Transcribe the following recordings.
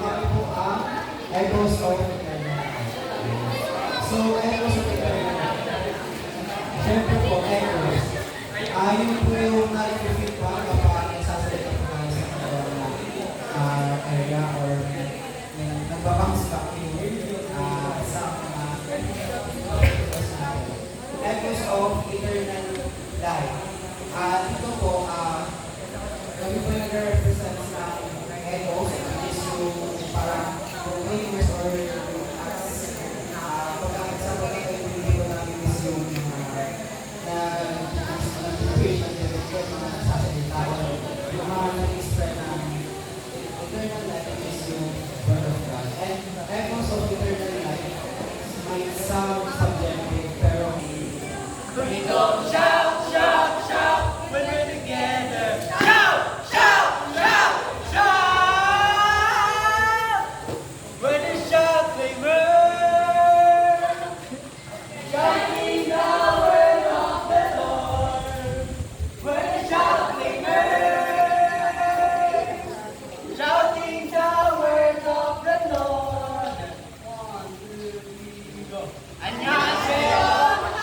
Kami po ang Echoes of So, Echoes of Siyempre po, Echoes. Yun po yung na-refit pa kapag nagsasalita po tayo sa kanilang area or nagbabangstak yung sa mga Echoes of Eternal Life. Dito po, kami po nag-represent sa Echoes, is yung parang proclaimers or pagkakasama na kayo hindi ko namin is yung nag-preach at mga nagsasalita yung mga nag-express na eternal life is yung word of God. And Echoes of Eternal Life might sound subjective, pero we go shout, shout, shout when we're together. Shout, shout, shout, shout when the shout claimers, shouting the word of the Lord. When the shout claimers, shouting the word of the Lord. 1, 2, 3, go. 안녕하세요.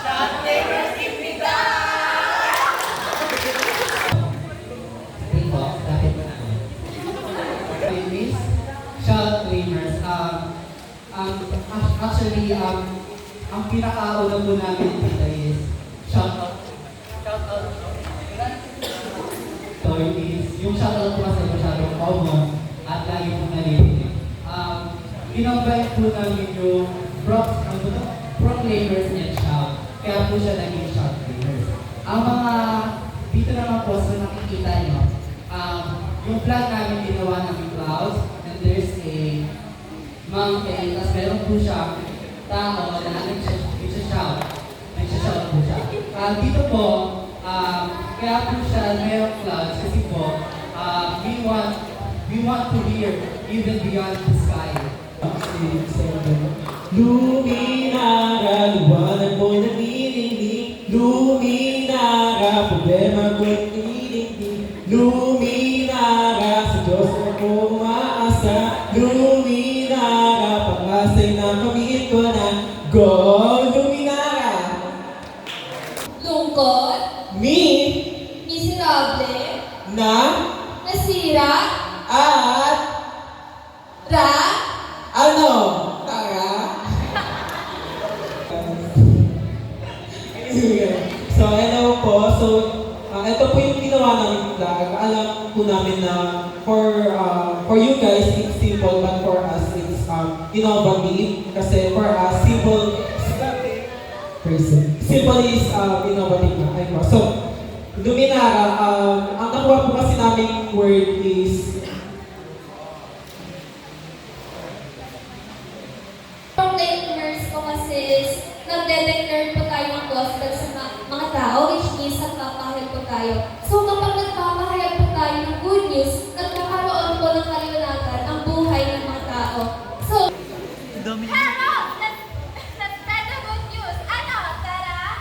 Shout claimers입니다. Miss Shout Claimers. Actually, ang pinakauna po namin dito is shout out. Yung shout out po kasi masyadong common at lagi po nalilinig. Invite po namin yung proclaimers and shout. Kaya po siya naging shout claimers. Ang mga dito naman po sa nakikita nyo, yung flag namin ginawa ng clouds, and there's a mountain, tapos meron po siya tao na nagsha-shout. Nagsha-shout po siya. Dito po, kaya po siya merong clouds kasi po, we want to hear even beyond the sky. Luminara, liwanag mo'y nagnining. Luminara, problema ko'y nagnining. Luminara, sa Diyos ako umaasa. Luminara, pag-asa'y nakamit ko na. Go, Luminara! Lungkot, miserable, Na, nasira, at, ano? Tara? So, hello po. So, ito po yung ginawa namin vlog. Alam po namin na for you guys, it's simple, but for us, it's innovative. Kasi for us, simple is innovative na. Ayun po. So, Luminara, ang nakuha po kasi namin word is proclaimers ko kasi nagde-declare po tayo ng gospel sa mga tao, which means nagpapahayag po tayo. So kapag nagpapahayag po tayo ng good news, nagkakaroon po ng kaliwanagan ang buhay ng mga tao. So, hello! Let's spread the good news! Ano? Tara!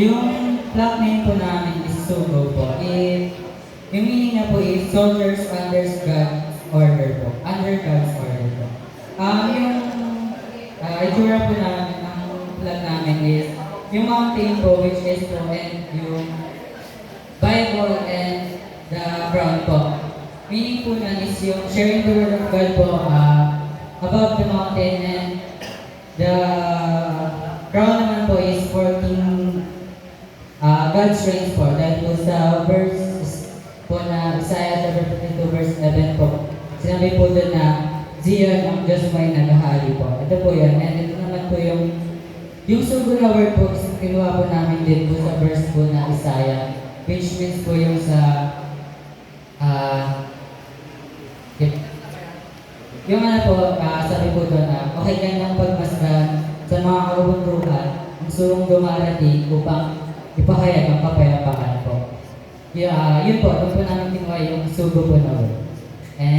Yung flag name po namin is Sugo po. Yung meaning niya po is soldiers under God's order po. Under God's order po. Yung itsura po namin, ang flag namin is yung mountain po, which is po, and yung Bible and the crown po. Meaning po na is yung sharing the word of God po above the mountain, and the crown naman po is for King God's reigns po. Dahil po sa verse po na Isaiah chapter 52 verse 11 po. Sinabi po doon na Zion ang Diyos may naghahali po. Ito po yan. And ito naman po yung sugo na word po, kinuha po namin din po sa verse po na Isaiah, which means po yung sa yung ano po, sabi po doon na okay kanyang pagmasdan sa mga karubunduhan ang surong dumarating upang ipahayag ang kapayapaan po. Yun po, doon po namin kinuha yung sugo po na word. And